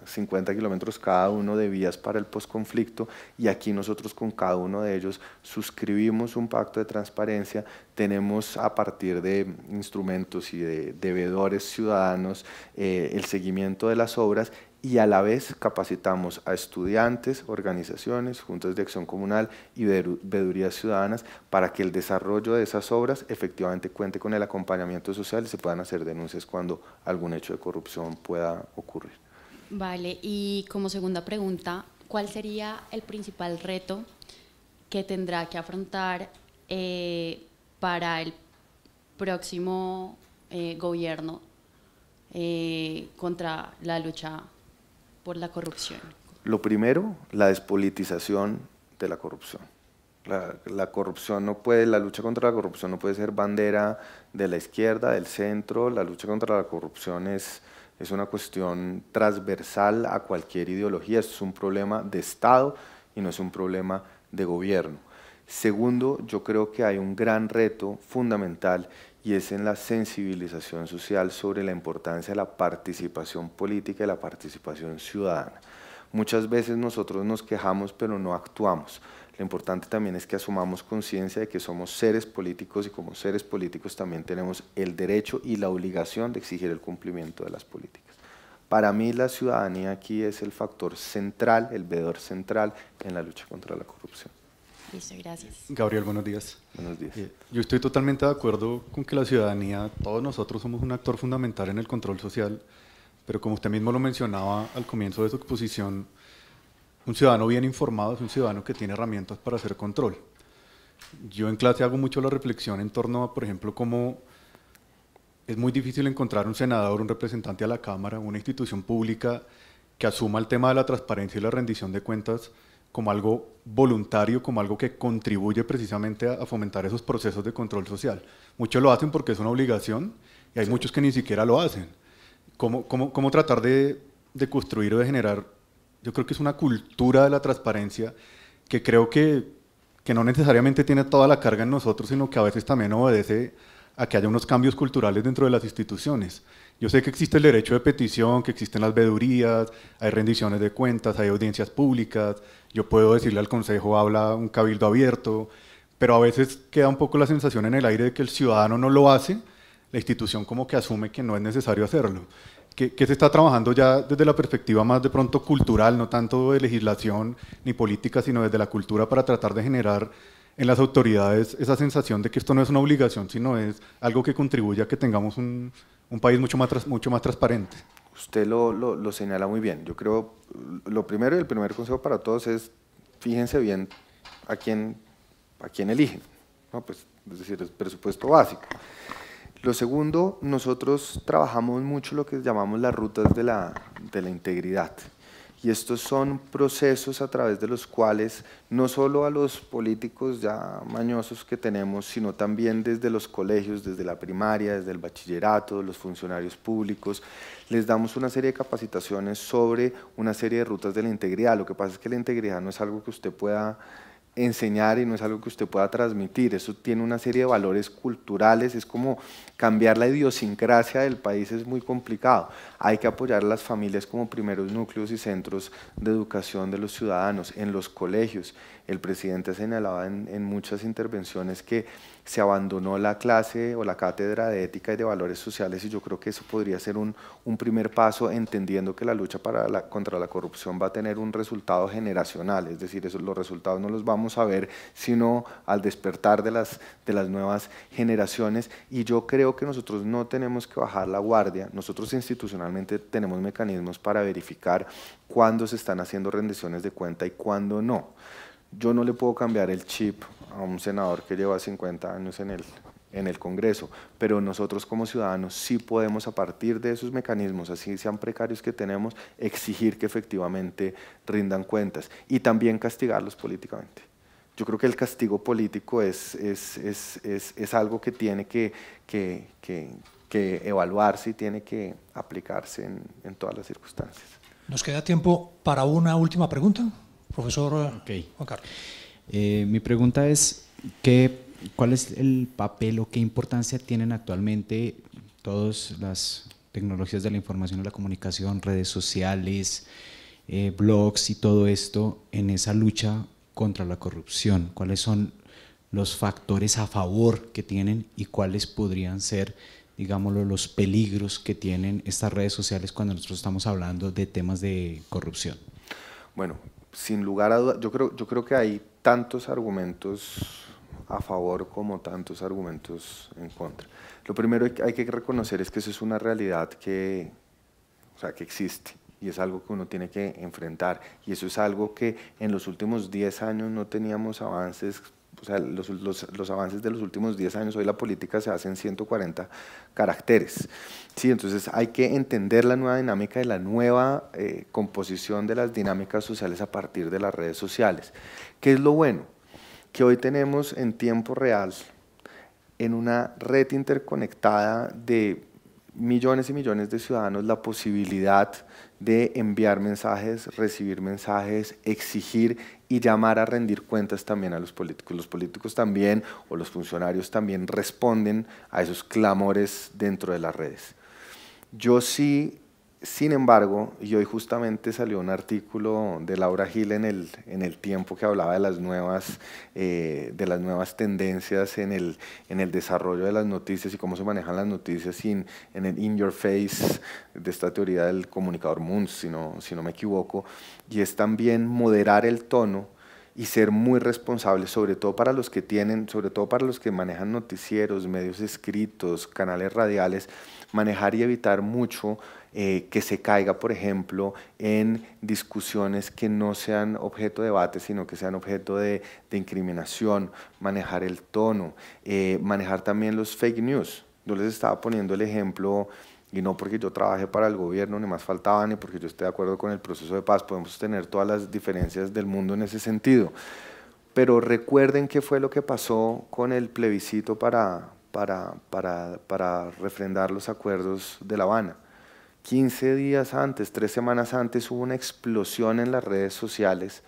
kilómetros cada uno de vías para el posconflicto, y aquí nosotros con cada uno de ellos suscribimos un pacto de transparencia, tenemos a partir de instrumentos y de veedores ciudadanos el seguimiento de las obras, y a la vez capacitamos a estudiantes, organizaciones, juntas de acción comunal y veedurías ciudadanas para que el desarrollo de esas obras efectivamente cuente con el acompañamiento social y se puedan hacer denuncias cuando algún hecho de corrupción pueda ocurrir. Vale, y como segunda pregunta, ¿cuál sería el principal reto que tendrá que afrontar para el próximo gobierno contra la lucha por la corrupción? Lo primero, la despolitización de la corrupción. La corrupción no puede, la lucha contra la corrupción no puede ser bandera de la izquierda, del centro. La lucha contra la corrupción es una cuestión transversal a cualquier ideología. Esto es un problema de Estado y no es un problema de gobierno. Segundo, yo creo que hay un gran reto fundamental, y es en la sensibilización social sobre la importancia de la participación política y la participación ciudadana. Muchas veces nosotros nos quejamos pero no actuamos. Lo importante también es que asumamos conciencia de que somos seres políticos, y como seres políticos también tenemos el derecho y la obligación de exigir el cumplimiento de las políticas. Para mí la ciudadanía aquí es el factor central, el veedor central en la lucha contra la corrupción. Listo, gracias. Gabriel, buenos días. Buenos días. Yo estoy totalmente de acuerdo con que la ciudadanía, todos nosotros somos un actor fundamental en el control social, pero como usted mismo lo mencionaba al comienzo de su exposición, un ciudadano bien informado es un ciudadano que tiene herramientas para hacer control. Yo en clase hago mucho la reflexión en torno a, por ejemplo, cómo es muy difícil encontrar un senador, un representante a la Cámara, una institución pública que asuma el tema de la transparencia y la rendición de cuentas como algo voluntario, como algo que contribuye precisamente a fomentar esos procesos de control social. Muchos lo hacen porque es una obligación, y hay muchos que ni siquiera lo hacen. ¿Cómo tratar de construir o de generar? Yo creo que es una cultura de la transparencia que creo que no necesariamente tiene toda la carga en nosotros, sino que a veces también obedece a que haya unos cambios culturales dentro de las instituciones. Yo sé que existe el derecho de petición, que existen las veedurías, hay rendiciones de cuentas, hay audiencias públicas, yo puedo decirle al Consejo, habla un cabildo abierto, pero a veces queda un poco la sensación en el aire de que el ciudadano no lo hace, la institución como que asume que no es necesario hacerlo. ¿Qué se está trabajando ya desde la perspectiva más de pronto cultural, no tanto de legislación ni política, sino desde la cultura, para tratar de generar en las autoridades esa sensación de que esto no es una obligación, sino es algo que contribuye a que tengamos un país mucho más transparente? Usted lo señala muy bien. Yo creo, lo primero y el primer consejo para todos es, fíjense bien a quién eligen, ¿no? Pues, es decir, el presupuesto básico. Lo segundo, nosotros trabajamos mucho lo que llamamos las rutas de la integridad. Y estos son procesos a través de los cuales no solo a los políticos ya mañosos que tenemos, sino también desde los colegios, desde la primaria, desde el bachillerato, los funcionarios públicos, les damos una serie de capacitaciones sobre una serie de rutas de la integridad. Lo que pasa es que la integridad no es algo que usted pueda enseñar y no es algo que usted pueda transmitir, eso tiene una serie de valores culturales, es como cambiar la idiosincrasia del país, es muy complicado. Hay que apoyar a las familias como primeros núcleos y centros de educación de los ciudadanos, en los colegios, El presidente señalaba en muchas intervenciones que se abandonó la clase o la cátedra de ética y de valores sociales, y yo creo que eso podría ser un primer paso, entendiendo que la lucha contra la corrupción va a tener un resultado generacional, es decir, los resultados no los vamos a ver sino al despertar de las nuevas generaciones, y yo creo que nosotros no tenemos que bajar la guardia. Nosotros institucionalmente tenemos mecanismos para verificar cuándo se están haciendo rendiciones de cuenta y cuándo no. Yo no le puedo cambiar el chip a un senador que lleva 50 años en el Congreso, pero nosotros como ciudadanos sí podemos, a partir de esos mecanismos, así sean precarios que tenemos, exigir que efectivamente rindan cuentas y también castigarlos políticamente. Yo creo que el castigo político es algo que tiene que evaluarse y tiene que aplicarse en todas las circunstancias. Nos queda tiempo para una última pregunta, profesor Juan Carlos. Mi pregunta es, ¿cuál es el papel o qué importancia tienen actualmente todas las tecnologías de la información y la comunicación, redes sociales, blogs y todo esto en esa lucha contra la corrupción? ¿Cuáles son los factores a favor que tienen y cuáles podrían ser, digámoslo, los peligros que tienen estas redes sociales cuando nosotros estamos hablando de temas de corrupción? Bueno, sin lugar a dudas, yo creo que hay tantos argumentos a favor como tantos argumentos en contra. Lo primero que hay que reconocer es que eso es una realidad que existe y es algo que uno tiene que enfrentar, y eso es algo que en los últimos 10 años no teníamos avances. O sea, los avances de los últimos 10 años, hoy la política se hace en 140 caracteres. Sí, entonces hay que entender la nueva dinámica y la nueva composición de las dinámicas sociales a partir de las redes sociales. ¿Qué es lo bueno? Que hoy tenemos en tiempo real, en una red interconectada de millones y millones de ciudadanos, la posibilidad de enviar mensajes, recibir mensajes, exigir y llamar a rendir cuentas también a los políticos. Los políticos también, o los funcionarios también, responden a esos clamores dentro de las redes. Yo sí, sin embargo, y hoy justamente salió un artículo de Laura Gil en el Tiempo que hablaba de las nuevas tendencias en el desarrollo de las noticias y cómo se manejan las noticias en el in your face, de esta teoría del comunicador Munz, si no me equivoco, y es también moderar el tono y ser muy responsables, sobre todo para los que manejan noticieros, medios escritos, canales radiales, manejar y evitar mucho que se caiga, por ejemplo, en discusiones que no sean objeto de debate, sino que sean objeto de incriminación, manejar el tono, manejar también los fake news. Yo les estaba poniendo el ejemplo, y no porque yo trabaje para el gobierno, ni más faltaba, ni porque yo esté de acuerdo con el proceso de paz, podemos tener todas las diferencias del mundo en ese sentido, pero recuerden qué fue lo que pasó con el plebiscito para refrendar los acuerdos de La Habana. 15 días antes, 3 semanas antes, hubo una explosión en las redes sociales,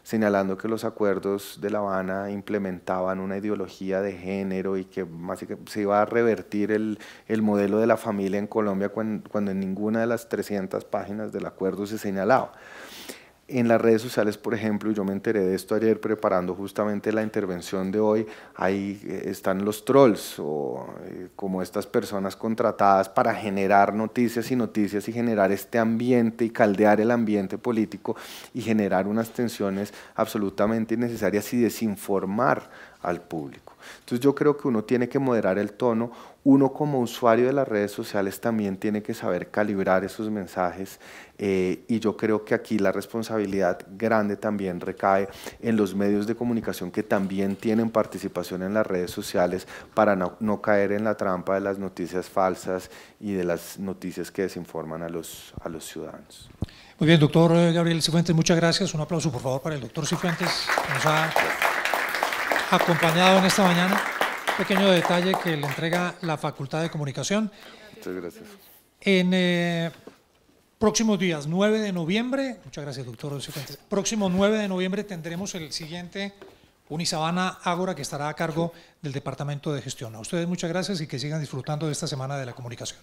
señalando que los acuerdos de La Habana implementaban una ideología de género y que se iba a revertir el modelo de la familia en Colombia cuando en ninguna de las 300 páginas del acuerdo se señalaba. En las redes sociales, por ejemplo, yo me enteré de esto ayer preparando justamente la intervención de hoy, ahí están los trolls, como estas personas contratadas para generar noticias y generar este ambiente y caldear el ambiente político y generar unas tensiones absolutamente innecesarias y desinformar al público. Entonces yo creo que uno tiene que moderar el tono, uno como usuario de las redes sociales también tiene que saber calibrar esos mensajes, y yo creo que aquí la responsabilidad grande también recae en los medios de comunicación que también tienen participación en las redes sociales para no caer en la trampa de las noticias falsas y de las noticias que desinforman a los ciudadanos. Muy bien, doctor Gabriel Cifuentes, muchas gracias. Un aplauso, por favor, para el doctor Cifuentes, que nos ha acompañado en esta mañana. Un pequeño detalle que le entrega la Facultad de Comunicación. Muchas gracias. En próximos días, 9 de noviembre, muchas gracias, doctor Cifuentes. Próximo 9 de noviembre tendremos el siguiente Unisabana Ágora, que estará a cargo del Departamento de Gestión. A ustedes muchas gracias y que sigan disfrutando de esta Semana de la Comunicación.